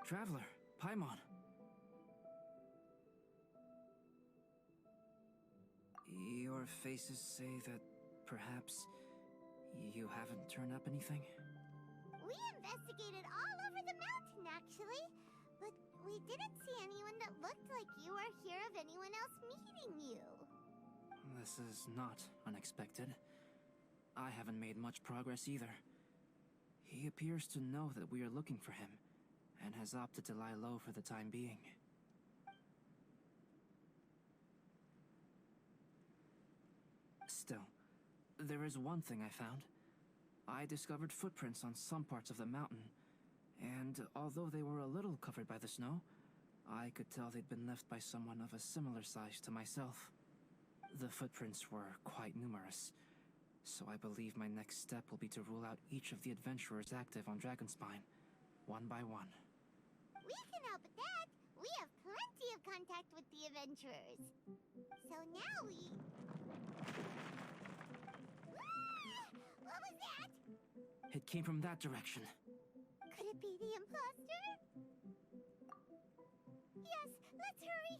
Traveler, Paimon. Your faces say that perhaps you haven't turned up anything? We investigated all over the mountain, actually. But we didn't see anyone that looked like you or hear of anyone else meeting you. This is not unexpected. I haven't made much progress either. He appears to know that we are looking for him, and has opted to lie low for the time being. Still, there is one thing I found. I discovered footprints on some parts of the mountain, and although they were a little covered by the snow, I could tell they'd been left by someone of a similar size to myself. The footprints were quite numerous, so I believe my next step will be to rule out each of the adventurers active on Dragonspine, one by one. We can help with that. We have plenty of contact with the adventurers. So now we... What was that? It came from that direction. Could it be the imposter? Yes, let's hurry.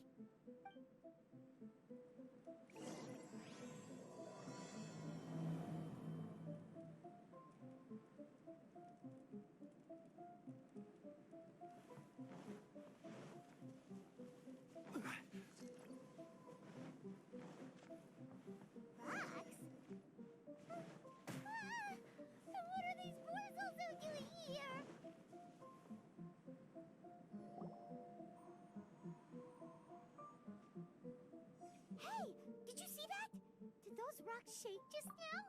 Rocks shake just now?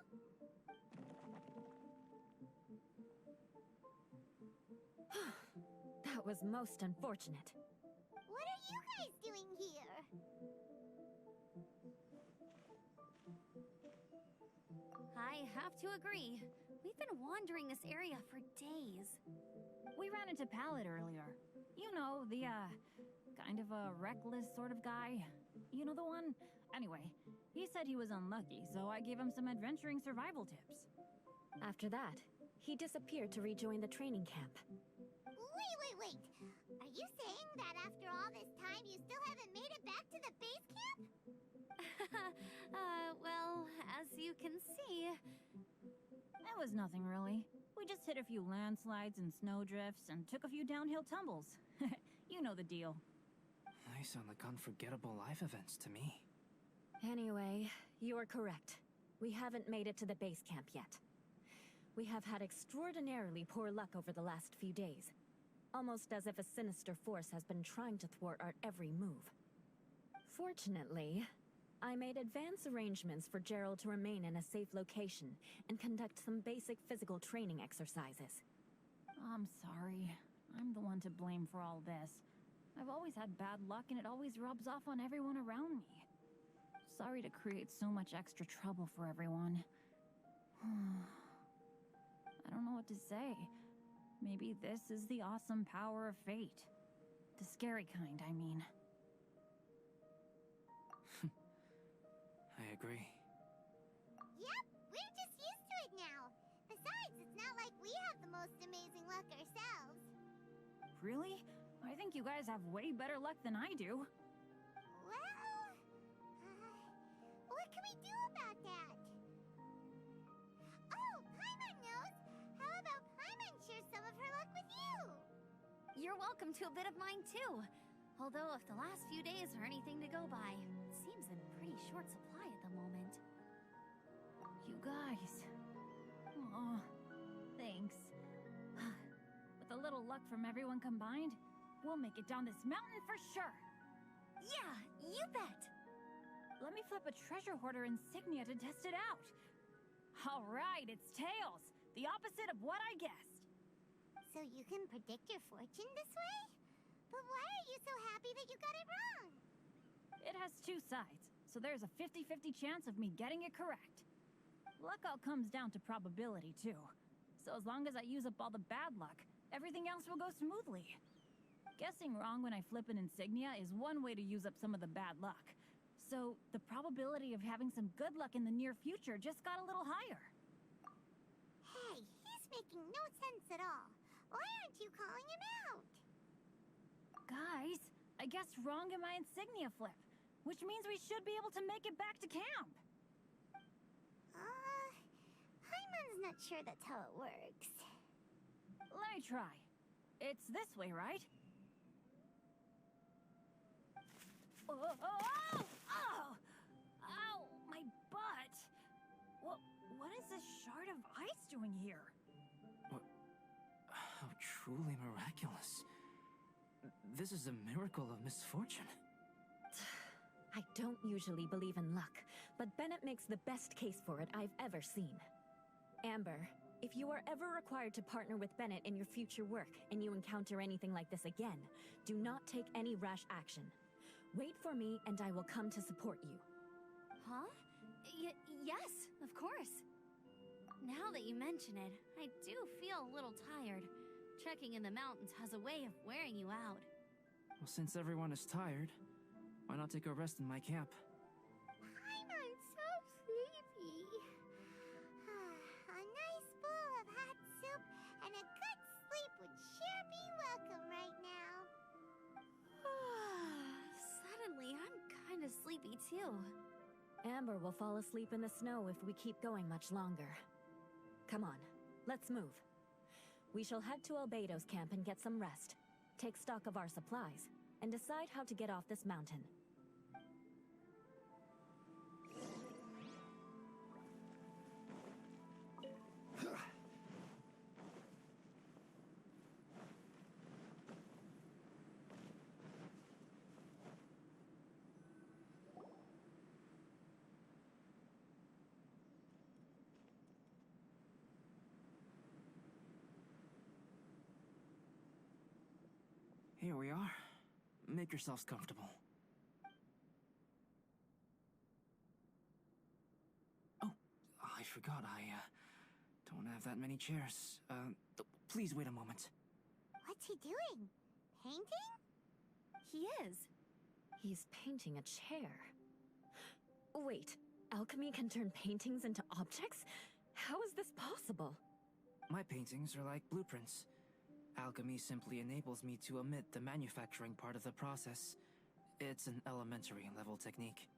That was most unfortunate. What are you guys doing here? I have to agree. We've been wandering this area for days. We ran into Pallet earlier. You know, the, kind of a reckless sort of guy. You know the one? Anyway, he said he was unlucky, so I gave him some adventuring survival tips. After that, he disappeared to rejoin the training camp. Wait. Are you saying that after all this time you still haven't made it back to the base camp? Well, as you can see... It was nothing really. We just hit a few landslides and snowdrifts and took a few downhill tumbles. You know the deal. They sound like unforgettable life events to me. Anyway, you're correct. We haven't made it to the base camp yet. We have had extraordinarily poor luck over the last few days. Almost as if a sinister force has been trying to thwart our every move. Fortunately, I made advance arrangements for Gerald to remain in a safe location and conduct some basic physical training exercises. I'm sorry. I'm the one to blame for all this. I've always had bad luck and it always rubs off on everyone around me. Sorry to create so much extra trouble for everyone. I don't know what to say. Maybe this is the awesome power of fate. The scary kind, I mean. I agree. Yep, we're just used to it now. Besides, it's not like we have the most amazing luck ourselves. Really? I think you guys have way better luck than I do. Well, what can we do about that? Oh, Paimon knows. How about Paimon share some of her luck with you? You're welcome to a bit of mine, too. Although if the last few days are anything to go by, it seems in pretty short supply at the moment. You guys. Aw, thanks. With a little luck from everyone combined, we'll make it down this mountain for sure. Yeah, you bet. Let me flip a treasure hoarder insignia to test it out. All right, it's tails. The opposite of what I guessed. So you can predict your fortune this way? But why are you so happy that you got it wrong? It has two sides, so there's a 50-50 chance of me getting it correct. Luck all comes down to probability, too. So as long as I use up all the bad luck, everything else will go smoothly. Guessing wrong when I flip an insignia is one way to use up some of the bad luck. So the probability of having some good luck in the near future just got a little higher. Hey, he's making no sense at all. Why aren't you calling him out? Guys, I guess wrong in my insignia flip, which means we should be able to make it back to camp. Paimon's not sure that's how it works. Let me try. It's this way, right? Oh, oh, oh! Oh! Ow! My butt! What is this shard of ice doing here? How truly miraculous. This is a miracle of misfortune. I don't usually believe in luck, but Bennett makes the best case for it I've ever seen. Amber, if you are ever required to partner with Bennett in your future work and you encounter anything like this again, do not take any rash action. Wait for me and I will come to support you. Huh? Yes, of course. Now that you mention it, I do feel a little tired. Trekking in the mountains has a way of wearing you out. Well, since everyone is tired, why not take a rest in my camp? Paimon's so sleepy. A nice bowl of hot soup and a good sleep would sure be welcome right now. Suddenly, I'm kind of sleepy too. Amber will fall asleep in the snow if we keep going much longer. Come on, let's move. We shall head to Albedo's camp and get some rest, take stock of our supplies, and decide how to get off this mountain. Here we are. Make yourselves comfortable. Oh, I forgot. I don't have that many chairs. Please wait a moment. What's he doing? Painting? He is. He's painting a chair. Wait, alchemy can turn paintings into objects? How is this possible? My paintings are like blueprints. Alchemy simply enables me to omit the manufacturing part of the process. It's an elementary level technique.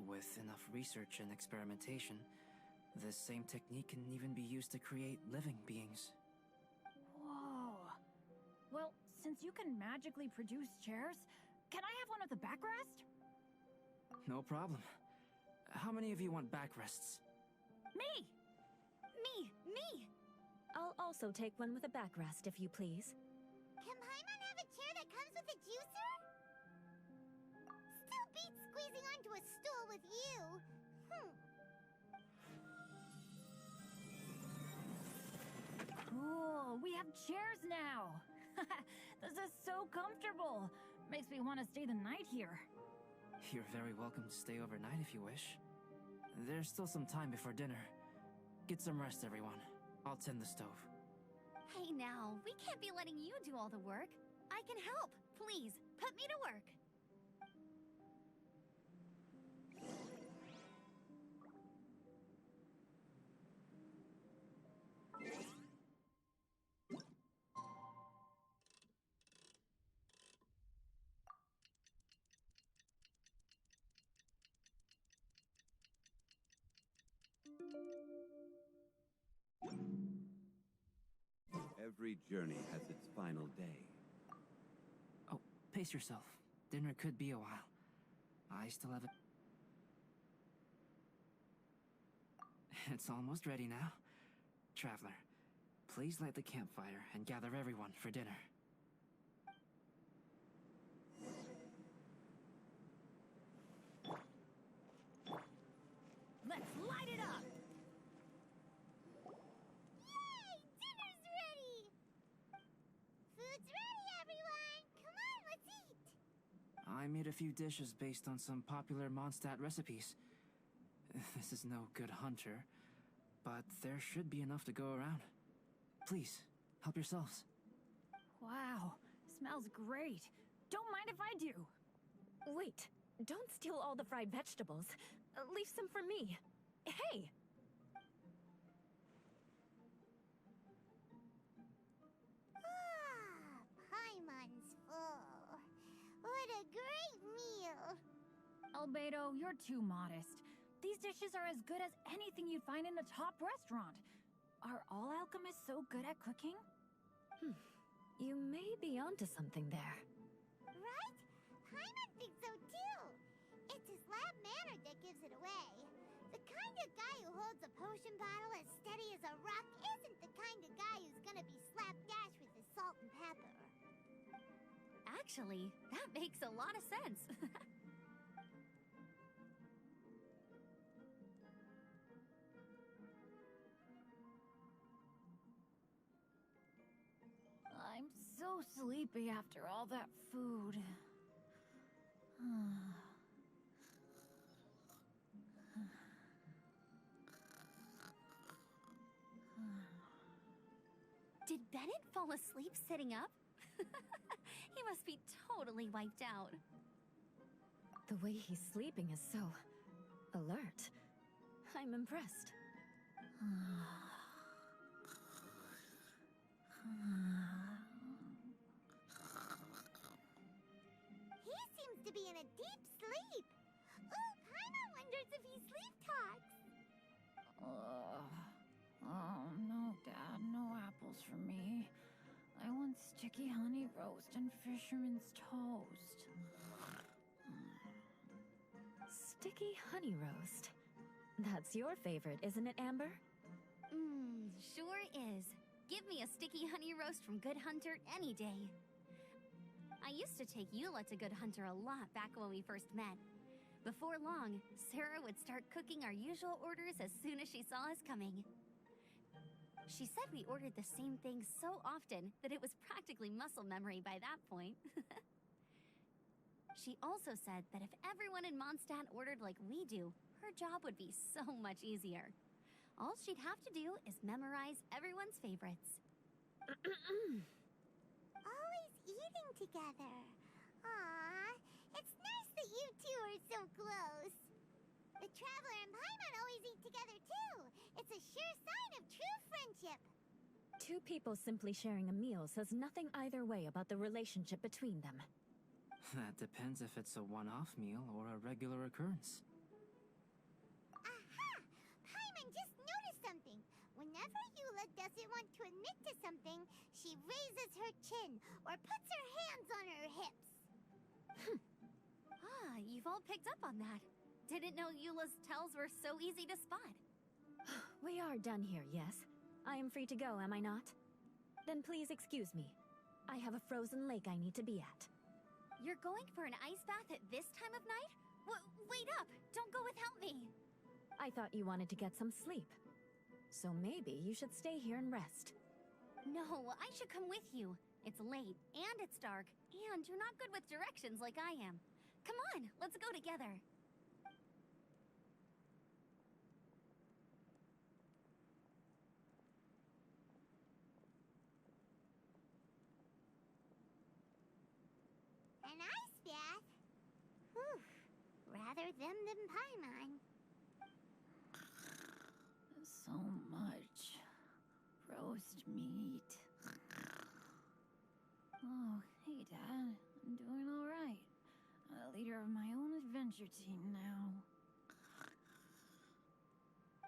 With enough research and experimentation, this same technique can even be used to create living beings. Whoa. Well, since you can magically produce chairs, can I have one with a backrest? No problem. How many of you want backrests? Me! Me! I'll also take one with a backrest, if you please. Can Paimon have a chair that comes with a juicer? Still beats squeezing onto a stool with you. Cool, we have chairs now! This is so comfortable! Makes me want to stay the night here. You're very welcome to stay overnight if you wish. There's still some time before dinner. Get some rest, everyone. I'll tend the stove. Hey now, we can't be letting you do all the work. I can help. Please, put me to work. Every journey has its final day. Oh, pace yourself. Dinner could be a while. I still have It's almost ready now. Traveler, please light the campfire and gather everyone for dinner. Let's light it up! Yay! Dinner's ready! Food's ready, everyone! Come on, let's eat! I made a few dishes based on some popular Mondstadt recipes. This is no good hunter, but there should be enough to go around. Please, help yourselves. Wow, smells great. Don't mind if I do. Wait, don't steal all the fried vegetables. Leave some for me. Hey! Paimon's full. Albedo, you're too modest. These dishes are as good as anything you'd find in a top restaurant. Are all alchemists so good at cooking? You may be onto something there. Right? Paimon thinks so too. It's his lab manner that gives it away. The kind of guy who holds a potion bottle as steady as a rock isn't the kind of guy who's gonna be slapdash with his salt and pepper. Actually, that makes a lot of sense. I'm so sleepy after all that food. Did Bennett fall asleep sitting up? He must be totally wiped out. The way he's sleeping is so alert. I'm impressed. He seems to be in a deep sleep. Ooh, Paimon wonders if he sleep talks. Oh, no, Dad, no apples for me. I want sticky honey roast and fisherman's toast. Sticky honey roast. That's your favorite, isn't it, Amber? Sure is. Give me a sticky honey roast from Good Hunter any day. I used to take Eula to Good Hunter a lot back when we first met. Before long, Sarah would start cooking our usual orders as soon as she saw us coming. She said we ordered the same thing so often that it was practically muscle memory by that point. She also said that if everyone in Mondstadt ordered like we do, her job would be so much easier. All she'd have to do is memorize everyone's favorites. Always eating together. Aww, it's nice that you two are so close. The Traveler and Paimon always eat together too. It's a sure sign of true friendship. Two people simply sharing a meal says nothing either way about the relationship between them. That depends if it's a one-off meal or a regular occurrence. Aha! Paimon just noticed something. Whenever Eula doesn't want to admit to something, she raises her chin or puts her hands on her hips. You've all picked up on that. Didn't know Eula's tells were so easy to spot. We are done here, yes? I am free to go, am I not? Then please excuse me. I have a frozen lake I need to be at. You're going for an ice bath at this time of night? Wait up! Don't go without me! I thought you wanted to get some sleep. So maybe you should stay here and rest. No, I should come with you. It's late, and it's dark, and you're not good with directions like I am. Come on, let's go together. An ice bath? Whew. Rather them than Paimon. So much roast meat. Oh, hey, Dad. I'm doing all right. A leader of my own adventure team now.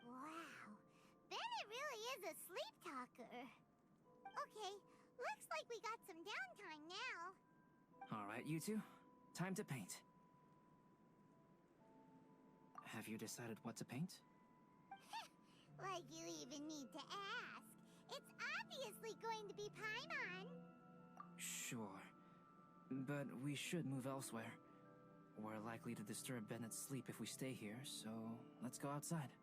Wow. Bennett really is a sleep talker. Okay, looks like we got some downtime now. All right, you two. Time to paint. Have you decided what to paint? Like you even need to ask. It's obviously going to be Paimon. Sure. But we should move elsewhere. We're likely to disturb Bennett's sleep if we stay here, so let's go outside.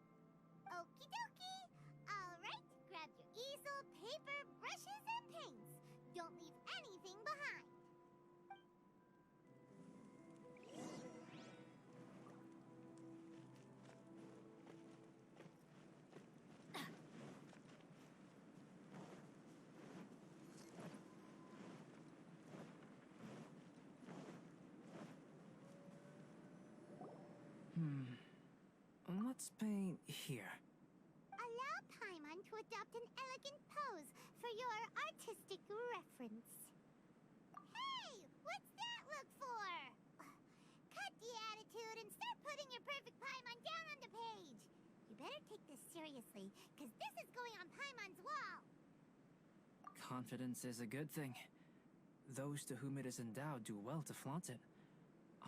Okie dokie. All right, grab your easel, paper, brushes, and paints. Don't leave anything behind. Let's paint here. Allow Paimon to adopt an elegant pose for your artistic reference. Hey, what's that look for? Cut the attitude attitude and start putting your perfect Paimon down on the page. You better take this seriously, because this is going on Paimon's wall. Confidence is a good thing. Those to whom it is endowed do well to flaunt it.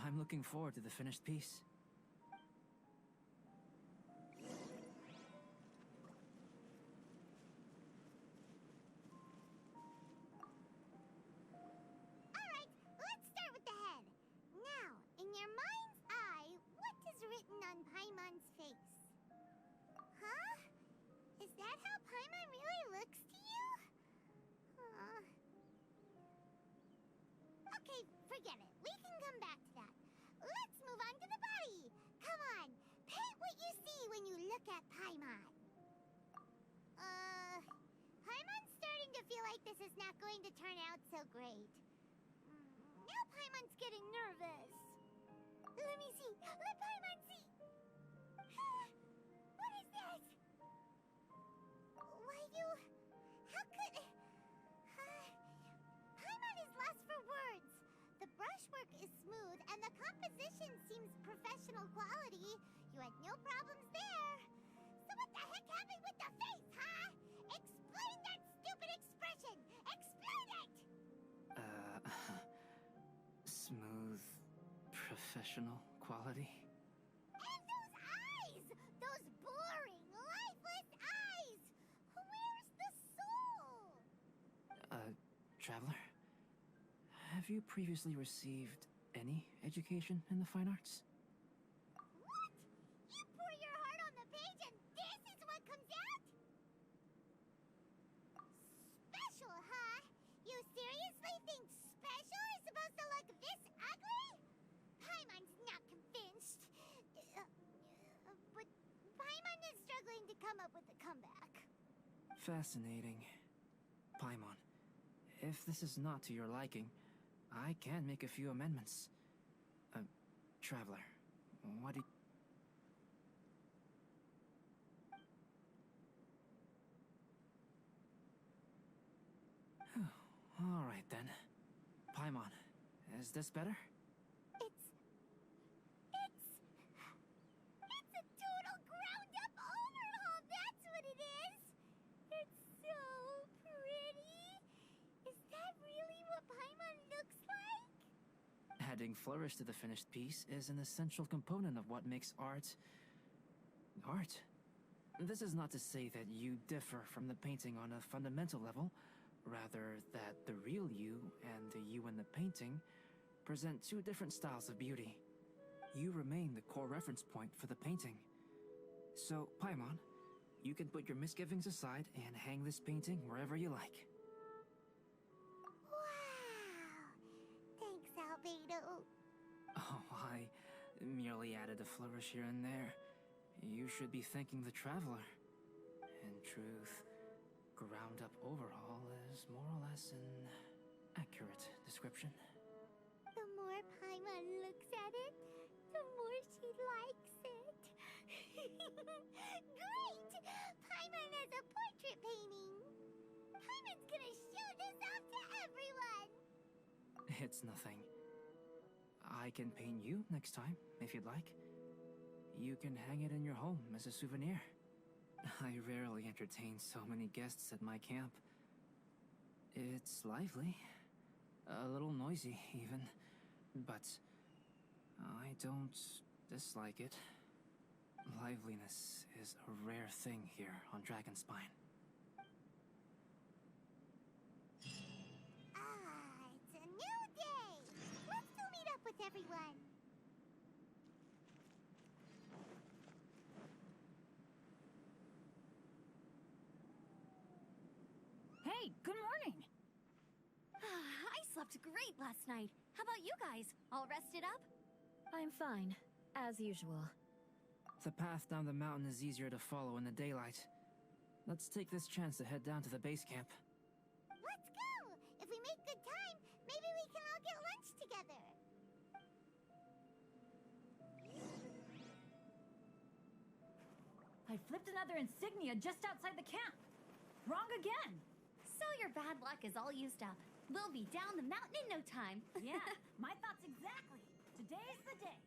I'm looking forward to the finished piece. Alright, let's start with the head. Now, in your mind's eye, what is written on Paimon's face? Huh? Is that how Paimon really looks to you? Okay, forget it. We can come back to that. Let's move on to the body. Come on, paint what you see when you look at Paimon. Paimon's starting to feel like this is not going to turn out so great. Now Paimon's getting nervous. Let me see. Let Paimon see. What is this? Why you... How could... Paimon is lost for words. The brushwork is smooth, and the composition seems professional quality. You had no problems there. So what the heck happened with the face, huh? Explain that stupid expression! Explain it! Smooth, professional quality? And those eyes! Those boring, lifeless eyes! Where's the soul? Traveler? Have you previously received any education in the fine arts? What? You pour your heart on the page and this is what comes out? Special, huh? You seriously think special is supposed to look this ugly? Paimon's not convinced. But Paimon is struggling to come up with a comeback. Fascinating. Paimon, if this is not to your liking, I can make a few amendments. Traveler, what do you... All right then. Paimon, is this better? It's a total ground-up overhaul, that's what it is! It's so pretty! Is that really what Paimon looks like? Adding flourish to the finished piece is an essential component of what makes art... art. This is not to say that you differ from the painting on a fundamental level, rather that the real you and the you in the painting present two different styles of beauty. You remain the core reference point for the painting. So, Paimon, you can put your misgivings aside and hang this painting wherever you like. Wow! Thanks, Albedo. Oh, I merely added a flourish here and there. You should be thanking the traveler. In truth, ground-up overhaul is more or less an accurate description. The more Paimon looks at it, the more she likes it. Great! Paimon has a portrait painting. Paimon's gonna show this off to everyone. It's nothing. I can paint you next time, if you'd like. You can hang it in your home as a souvenir. I rarely entertain so many guests at my camp. It's lively. A little noisy, even. But I don't dislike it. Liveliness is a rare thing here on Dragonspine. It's a new day. Let's go meet up with everyone. Hey, good morning! I slept great last night. How about you guys? All rested up? I'm fine, as usual. The path down the mountain is easier to follow in the daylight. Let's take this chance to head down to the base camp. Let's go! If we make good time, maybe we can all get lunch together. I flipped another insignia just outside the camp. Wrong again! So your bad luck is all used up. We'll be down the mountain in no time. Yeah, my thoughts exactly. Today's the day.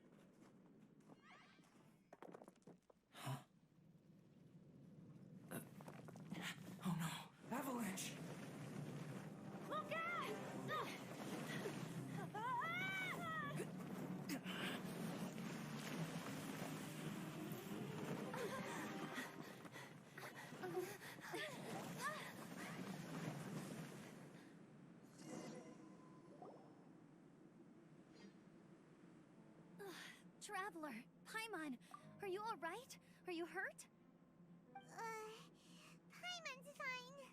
Traveler, Paimon, are you alright? Are you hurt? Paimon's fine.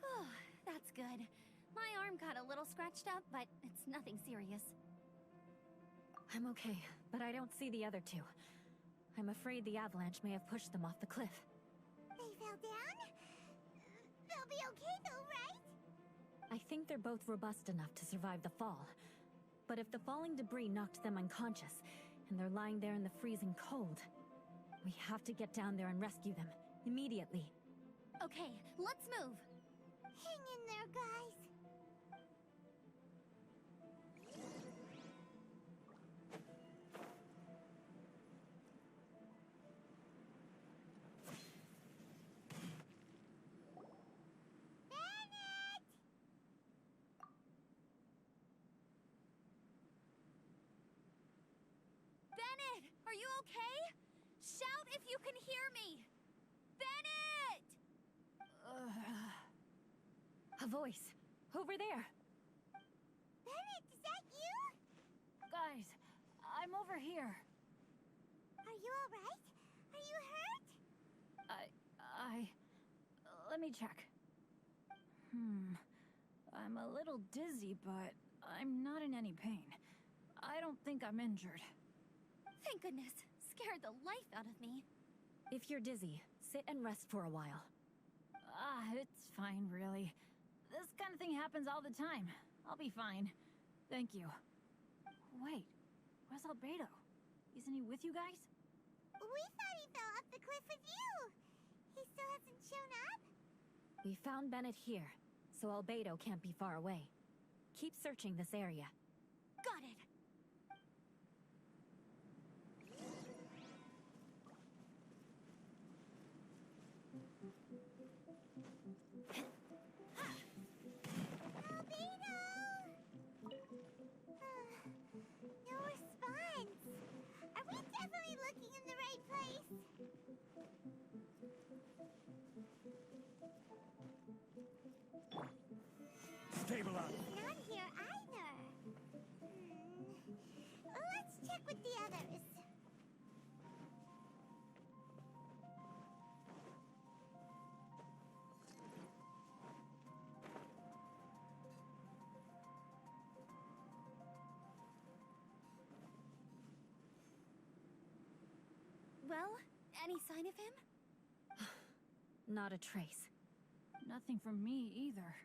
Oh, that's good. My arm got a little scratched up, but it's nothing serious. I'm okay, but I don't see the other two. I'm afraid the avalanche may have pushed them off the cliff. They fell down? They'll be okay though, right? I think they're both robust enough to survive the fall. But if the falling debris knocked them unconscious, and they're lying there in the freezing cold, we have to get down there and rescue them, immediately. Okay, let's move. Hang in there, guys. Bennett! Bennett, are you okay? Shout if you can hear me! Bennett! A voice. Over there. Bennett, is that you? Guys, I'm over here. Are you alright? Are you hurt? Let me check. I'm a little dizzy, but I'm not in any pain. I don't think I'm injured. Thank goodness. Scared the life out of me. If you're dizzy, sit and rest for a while. It's fine, really. This kind of thing happens all the time. I'll be fine. Thank you. Wait, where's Albedo? Isn't he with you guys? We thought he fell off the cliff with you. He still hasn't shown up? We found Bennett here, so Albedo can't be far away. Keep searching this area. Got it. Albedo! No response. Are we definitely looking in the right place? Stabilize! Not here either. Let's check with the others. Well, any sign of him? Not a trace. Nothing from me either.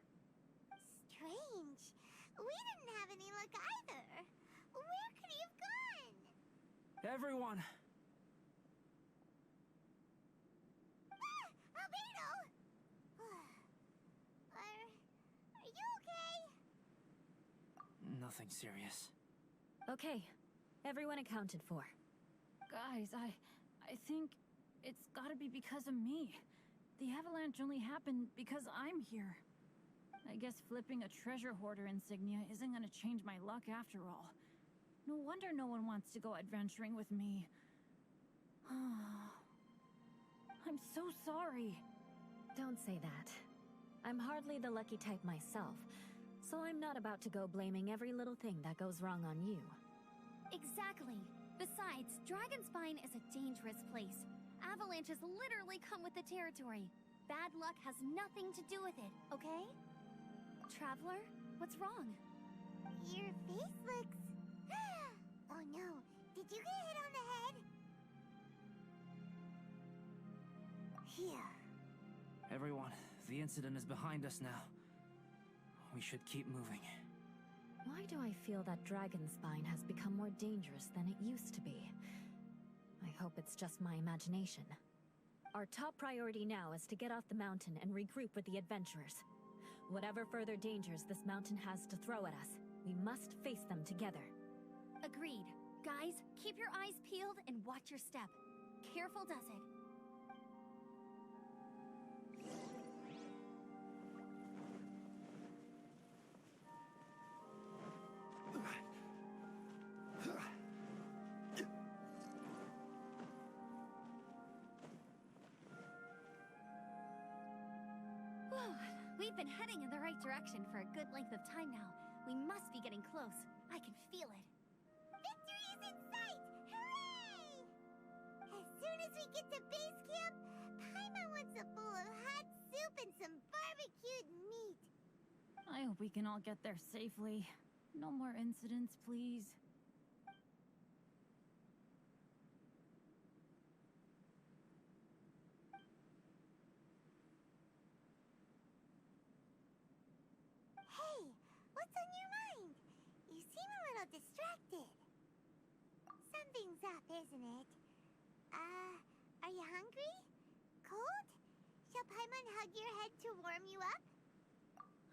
Strange. We didn't have any luck either. Where could he have gone? Everyone! Albedo! Are you okay? Nothing serious. Okay, everyone accounted for. Guys, I think it's gotta be because of me. The avalanche only happened because I'm here. I guess flipping a treasure hoarder insignia isn't gonna change my luck after all. No wonder no one wants to go adventuring with me. I'm so sorry. Don't say that. I'm hardly the lucky type myself, so I'm not about to go blaming every little thing that goes wrong on you. Exactly. Besides, Dragonspine is a dangerous place. Avalanches literally come with the territory. Bad luck has nothing to do with it, okay? Traveler, what's wrong? Your face looks... Oh no, did you get hit on the head? Here. Everyone, the incident is behind us now. We should keep moving. Why do I feel that Dragonspine has become more dangerous than it used to be? I hope it's just my imagination. Our top priority now is to get off the mountain and regroup with the adventurers. Whatever further dangers this mountain has to throw at us, we must face them together. Agreed. Guys, keep your eyes peeled and watch your step. Careful does it. We've been heading in the right direction for a good length of time now. We must be getting close. I can feel it. Victory is in sight! I hope we can all get there safely. No more incidents, please. Hey, what's on your mind? You seem a little distracted. Something's up, isn't it? Are you hungry? Cold? Shall Paimon hug your head to warm you up?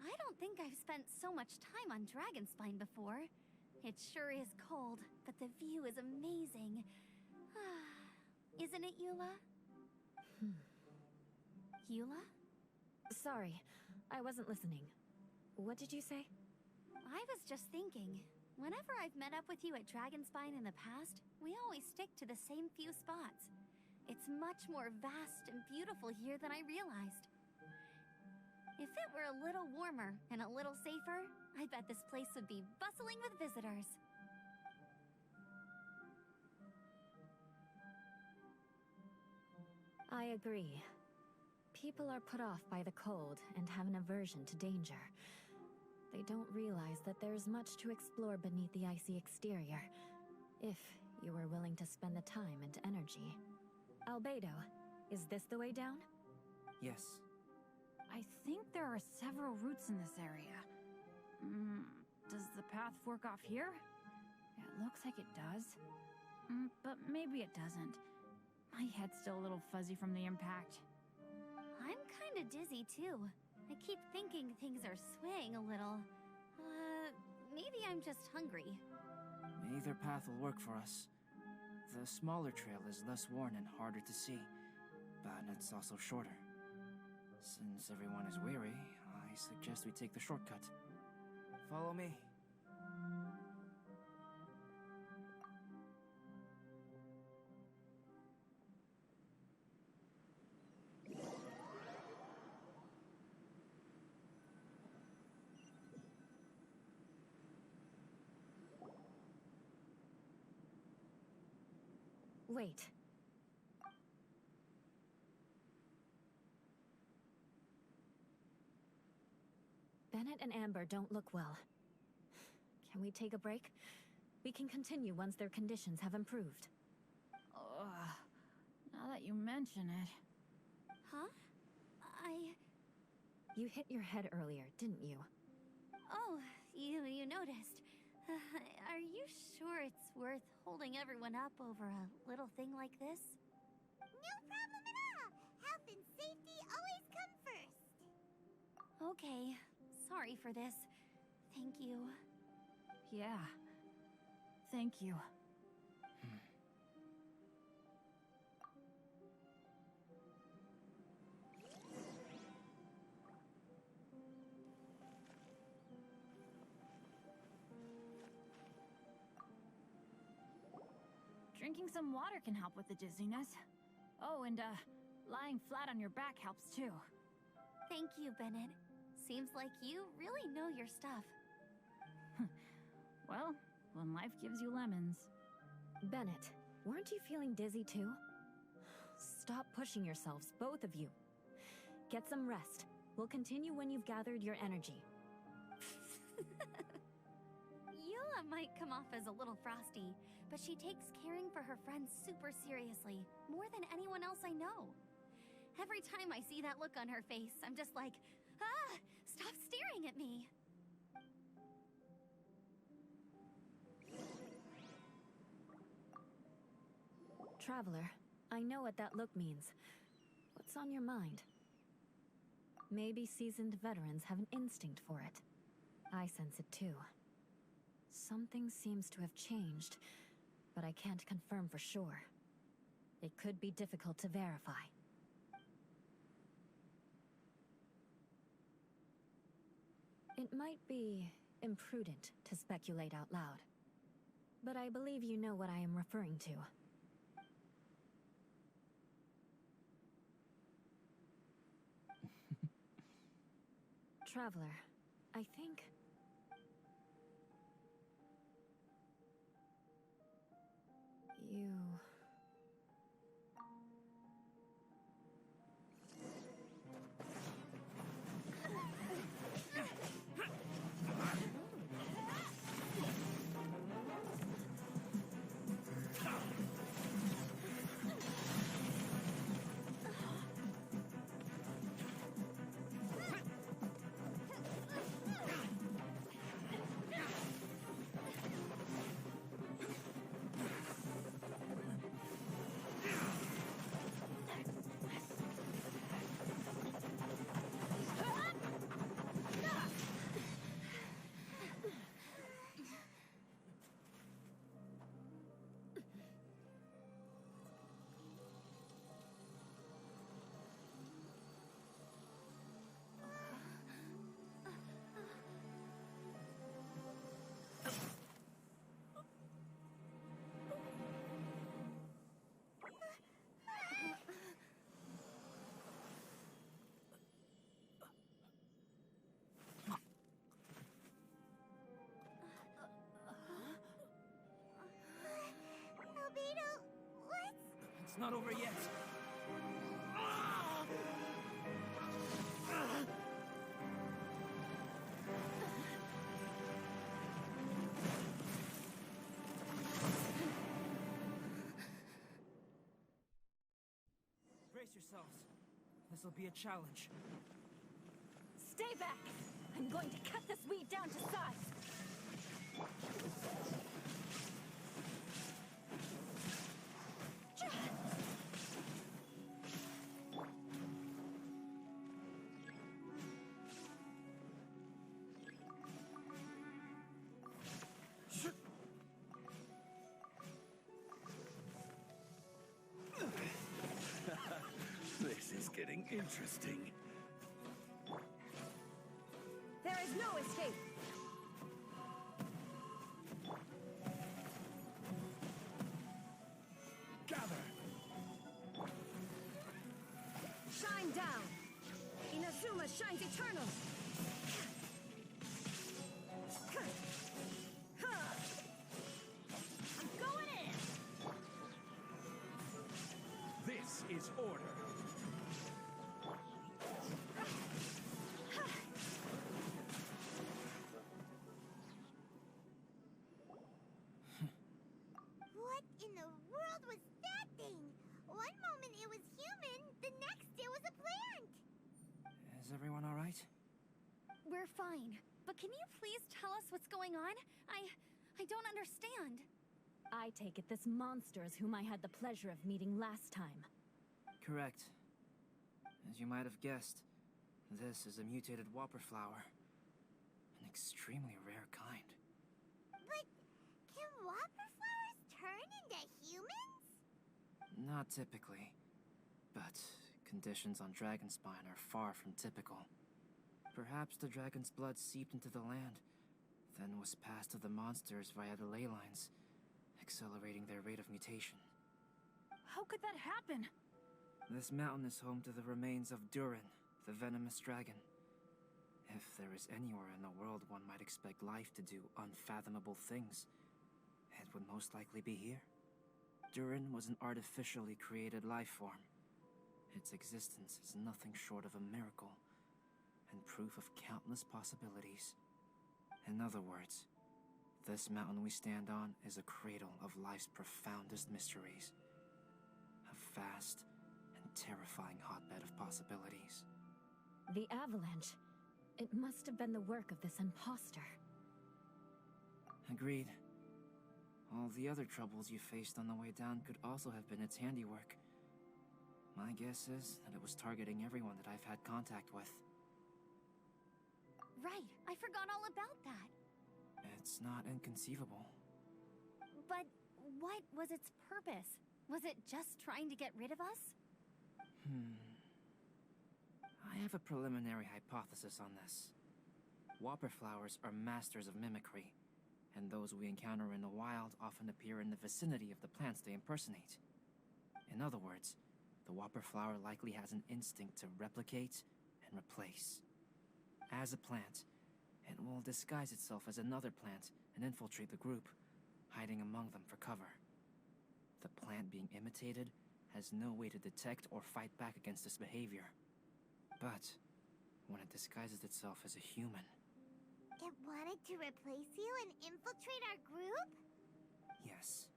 I don't think I've spent so much time on Dragonspine before. It sure is cold, but the view is amazing. Isn't it, Eula? Eula? Sorry, I wasn't listening. What did you say? I was just thinking, whenever I've met up with you at Dragonspine in the past, we always stick to the same few spots. It's much more vast and beautiful here than I realized. If it were a little warmer and a little safer, I bet this place would be bustling with visitors. I agree. People are put off by the cold and have an aversion to danger. They don't realize that there's much to explore beneath the icy exterior, if you were willing to spend the time and energy. Albedo, is this the way down? Yes. I think there are several routes in this area. Does the path fork off here? It looks like it does. But maybe it doesn't. My head's still a little fuzzy from the impact. I'm kinda dizzy too. I keep thinking things are swaying a little. Maybe I'm just hungry. Either path will work for us. The smaller trail is less worn and harder to see, but it's also shorter. Since everyone is weary, I suggest we take the shortcut. Follow me. Wait. Bennett and Amber don't look well. Can we take a break? We can continue once their conditions have improved. Now that you mention it... Huh? You hit your head earlier, didn't you? Oh, you noticed. Are you sure it's worth holding everyone up over a little thing like this? No problem at all! Health and safety always come first! Okay, sorry for this. Thank you. Yeah. Thank you. Drinking some water can help with the dizziness. Oh, and lying flat on your back helps too. Thank you, Bennett. Seems like you really know your stuff. Well, when life gives you lemons. Bennett, weren't you feeling dizzy too? Stop pushing yourselves, both of you. Get some rest. We'll continue when you've gathered your energy. Eula might come off as a little frosty, but she takes caring for her friends super seriously, more than anyone else I know. Every time I see that look on her face, I'm just like, stop staring at me! Traveler, I know what that look means. What's on your mind? Maybe seasoned veterans have an instinct for it. I sense it too. Something seems to have changed, but I can't confirm for sure. It could be difficult to verify. It might be imprudent to speculate out loud, but I believe you know what I am referring to. Traveler, I think... you... not over yet. Brace yourselves. This will be a challenge. Stay back! I'm going to cut this weed down to size! This is getting interesting. There is no escape! Gather! Shine down! Inazuma shines eternal! I'm going in! This is order. What in the world was that thing? One moment it was human, the next it was a plant! Is everyone all right? We're fine. But can you please tell us what's going on? I don't understand. I take it this monster is whom I had the pleasure of meeting last time. Correct. As you might have guessed, this is a mutated whopper flower. An extremely rare kind. But can whopper flowers turn into humans? Not typically, but conditions on Dragonspine are far from typical. Perhaps the dragon's blood seeped into the land, then was passed to the monsters via the ley lines, accelerating their rate of mutation. How could that happen? This mountain is home to the remains of Durin, the venomous dragon. If there is anywhere in the world one might expect life to do unfathomable things, it would most likely be here. Durin was an artificially created life form. Its existence is nothing short of a miracle, and proof of countless possibilities. In other words, this mountain we stand on is a cradle of life's profoundest mysteries. A vast and terrifying hotbed of possibilities. The avalanche. It must have been the work of this imposter. Agreed. All the other troubles you faced on the way down could also have been its handiwork. My guess is that it was targeting everyone that I've had contact with. Right, I forgot all about that. It's not inconceivable. But what was its purpose? Was it just trying to get rid of us? I have a preliminary hypothesis on this. Whopper flowers are masters of mimicry, and those we encounter in the wild often appear in the vicinity of the plants they impersonate. In other words, the whopper flower likely has an instinct to replicate and replace. As a plant, it will disguise itself as another plant and infiltrate the group, hiding among them for cover. The plant being imitated has no way to detect or fight back against this behavior. But when it disguises itself as a human... It wanted to replace you and infiltrate our group? Yes.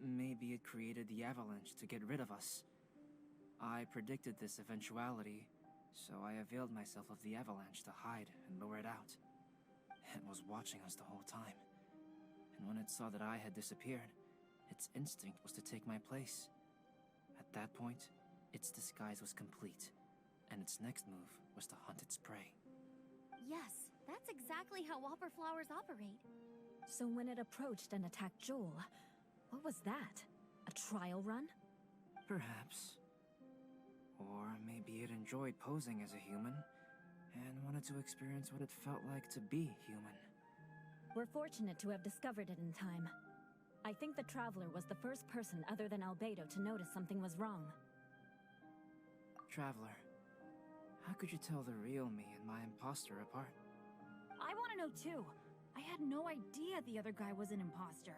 Maybe it created the avalanche to get rid of us. I predicted this eventuality, so I availed myself of the avalanche to hide and lure it out. It was watching us the whole time. And when it saw that I had disappeared, its instinct was to take my place. At that point, its disguise was complete, and its next move was to hunt its prey. Yes, that's exactly how whopper flowers operate. So when it approached and attacked Joel, what was that? A trial run? Perhaps. Or maybe it enjoyed posing as a human, and wanted to experience what it felt like to be human. We're fortunate to have discovered it in time. I think the Traveler was the first person other than Albedo to notice something was wrong. Traveler, how could you tell the real me and my imposter apart? I want to know too. I had no idea the other guy was an imposter.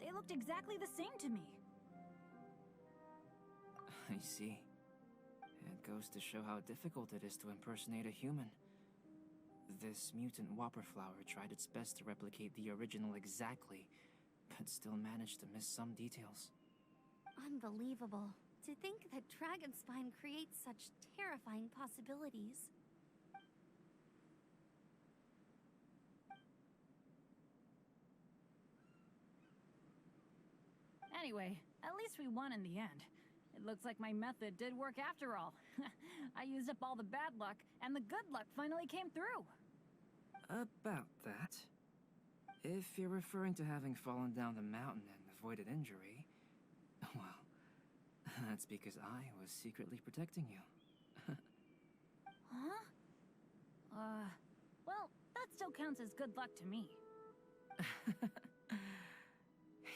They looked exactly the same to me. I see. It goes to show how difficult it is to impersonate a human. This mutant whopper flower tried its best to replicate the original exactly, but still managed to miss some details. Unbelievable. To think that Dragonspine creates such terrifying possibilities. Anyway, at least we won in the end. It looks like my method did work after all. I used up all the bad luck, and the good luck finally came through. About that. If you're referring to having fallen down the mountain and avoided injury, well, that's because I was secretly protecting you. Huh? Well, that still counts as good luck to me.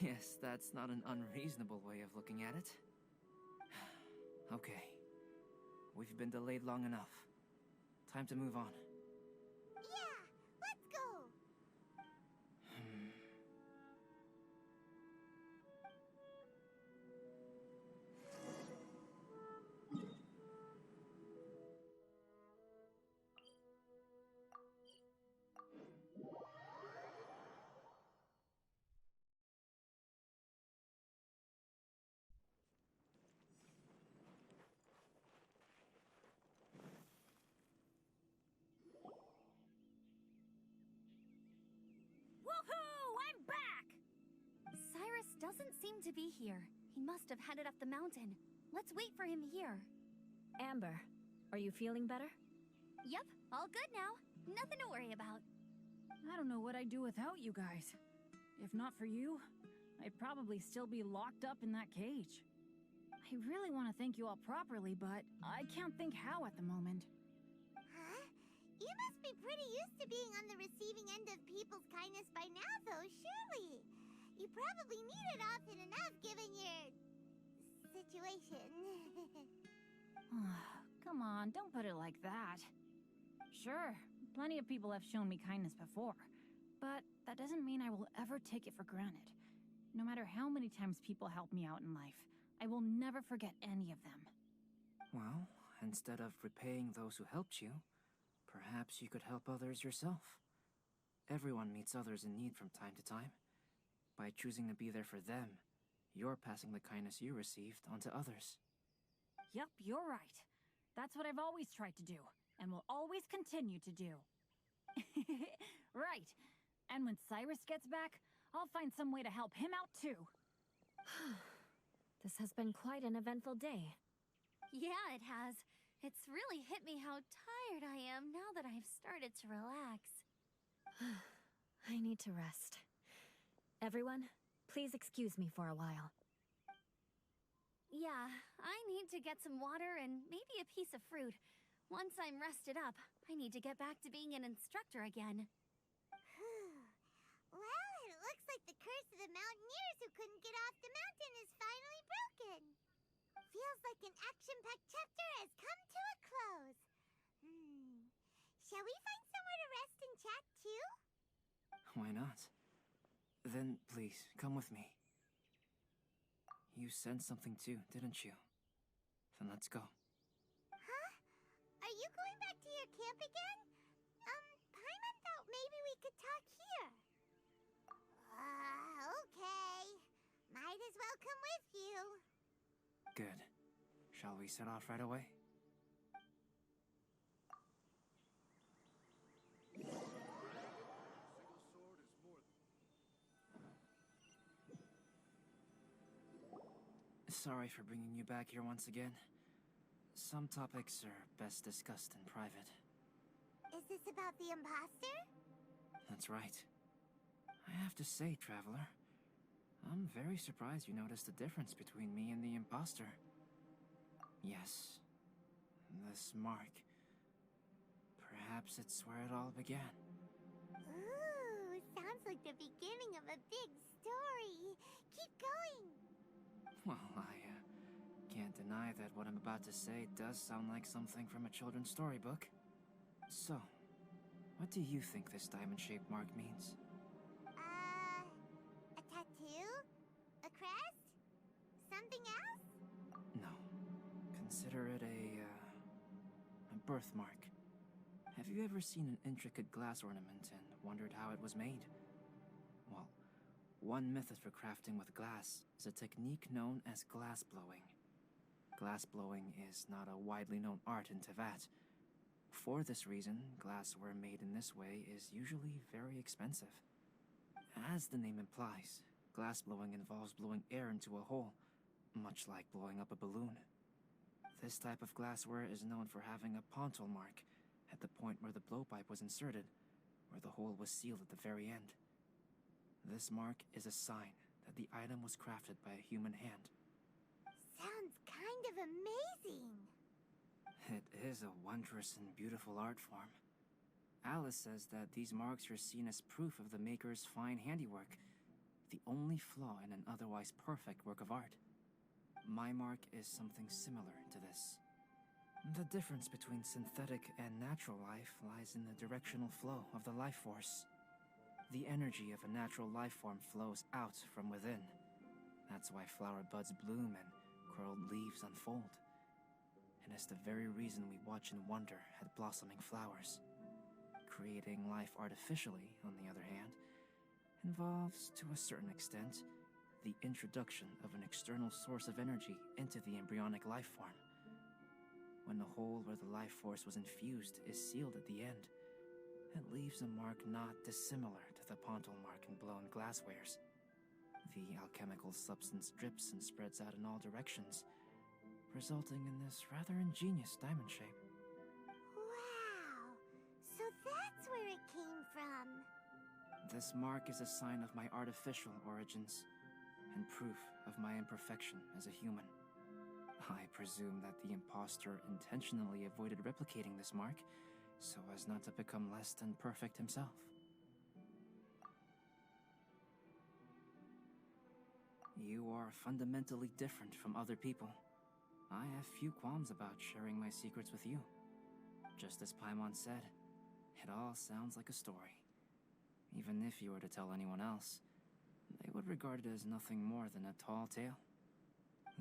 Yes, that's not an unreasonable way of looking at it. Okay. We've been delayed long enough. Time to move on. Yeah, let's go. Woohoo! I'm back! Cyrus doesn't seem to be here. He must have headed up the mountain. Let's wait for him here. Amber, are you feeling better? Yep, all good now. Nothing to worry about. I don't know what I'd do without you guys. If not for you, I'd probably still be locked up in that cage. I really want to thank you all properly, but I can't think how at the moment. Huh? You must be pretty used to being on the receiving end of people's kindness by now, though, surely. You probably need it often enough, given your situation. Come on, don't put it like that. Sure, plenty of people have shown me kindness before, but that doesn't mean I will ever take it for granted. No matter how many times people help me out in life, I will never forget any of them. Well, instead of repaying those who helped you, perhaps you could help others yourself. Everyone meets others in need from time to time. By choosing to be there for them, you're passing the kindness you received onto others. Yep, you're right. That's what I've always tried to do, and will always continue to do. Right. And when Cyrus gets back, I'll find some way to help him out too. This has been quite an eventful day. Yeah, it has. It's really hit me how tired I am now that I've started to relax. I need to rest. Everyone, please excuse me for a while. Yeah, I need to get some water and maybe a piece of fruit. Once I'm rested up, I need to get back to being an instructor again. Well, it looks like the curse of the mountaineers who couldn't get off the mountain is finally broken. Feels like an action-packed chapter has come to a close. Shall we find somewhere to rest and chat too? Why not? Then, please, come with me. You sensed something too, didn't you? Then let's go. Huh? Are you going back to your camp again? Paimon thought maybe we could talk here. Okay. Might as well come with you. Good. Shall we set off right away? Sorry for bringing you back here once again. Some topics are best discussed in private. Is this about the imposter? That's right. I have to say, Traveler, I'm very surprised you noticed the difference between me and the imposter. Yes, this mark. Perhaps it's where it all began. Ooh, sounds like the beginning of a big story. Keep going. Well, I can't deny that what I'm about to say does sound like something from a children's storybook. So, what do you think this diamond-shaped mark means? A tattoo? A crest? Something else? No, birthmark. Have you ever seen an intricate glass ornament and wondered how it was made? Well, one method for crafting with glass is a technique known as glass blowing. Glass blowing is not a widely known art in Teyvat. For this reason, glassware made in this way is usually very expensive. As the name implies, glass blowing involves blowing air into a hole, much like blowing up a balloon. This type of glassware is known for having a pontal mark at the point where the blowpipe was inserted, where the hole was sealed at the very end. This mark is a sign that the item was crafted by a human hand. Sounds kind of amazing. It is a wondrous and beautiful art form. Alice says that these marks are seen as proof of the maker's fine handiwork, the only flaw in an otherwise perfect work of art. My mark is something similar to this. The difference between synthetic and natural life lies in the directional flow of the life force. The energy of a natural life form flows out from within. That's why flower buds bloom and curled leaves unfold. And it's the very reason we watch and wonder at blossoming flowers. Creating life artificially, on the other hand, involves, to a certain extent, the introduction of an external source of energy into the embryonic life form. When the hole where the life force was infused is sealed at the end, it leaves a mark not dissimilar to the pontal mark in blown glasswares. The alchemical substance drips and spreads out in all directions, resulting in this rather ingenious diamond shape. Wow! So that's where it came from. This mark is a sign of my artificial origins, and proof of my imperfection as a human. I presume that the impostor intentionally avoided replicating this mark, so as not to become less than perfect himself. You are fundamentally different from other people. I have few qualms about sharing my secrets with you. Just as Paimon said, it all sounds like a story. Even if you were to tell anyone else, they would regard it as nothing more than a tall tale.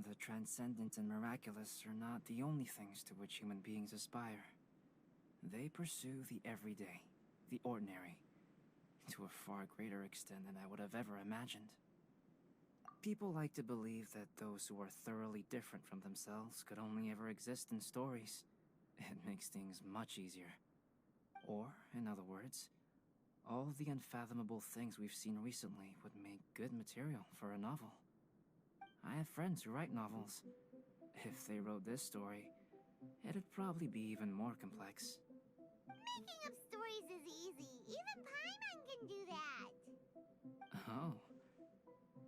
The transcendent and miraculous are not the only things to which human beings aspire. They pursue the everyday, the ordinary, to a far greater extent than I would have ever imagined. People like to believe that those who are thoroughly different from themselves could only ever exist in stories. It makes things much easier. Or, in other words, all the unfathomable things we've seen recently would make good material for a novel. I have friends who write novels. If they wrote this story, it'd probably be even more complex. Making up stories is easy. Even Paimon can do that. Oh.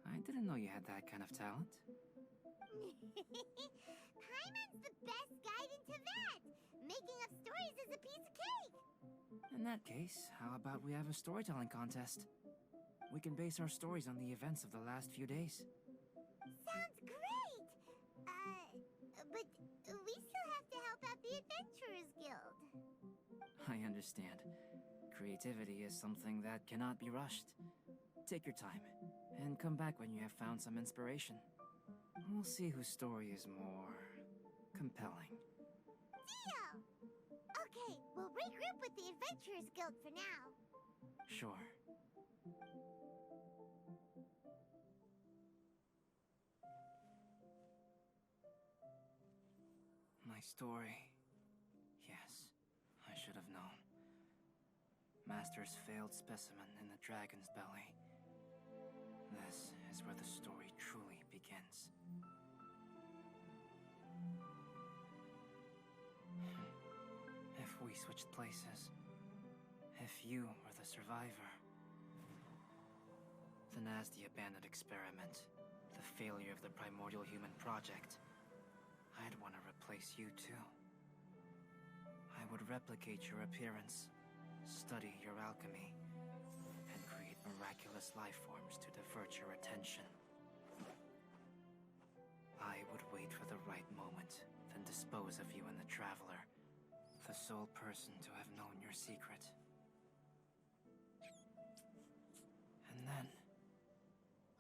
I didn't know you had that kind of talent. Paimon's the best guide in Teyvat. Making up stories is a piece of cake. In that case, how about we have a storytelling contest? We can base our stories on the events of the last few days. Sounds great! But we still have to help out the Adventurers Guild. I understand. Creativity is something that cannot be rushed. Take your time, and come back when you have found some inspiration. We'll see whose story is more compelling. Deal! Okay, we'll regroup with the Adventurers Guild for now. Sure. My story. Yes, I should have known. Master's failed specimen in the dragon's belly. This is where the story truly begins. If we switched places, if you were the survivor, the nasty abandoned experiment, the failure of the primordial human project, I'd want to replace you too. I would replicate your appearance, study your alchemy, and create miraculous life forms to divert your attention. I would wait for the right moment, then dispose of you and the Traveler, the sole person to have known your secret. And then,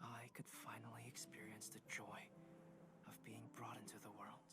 I could finally experience the joy of being brought into the world.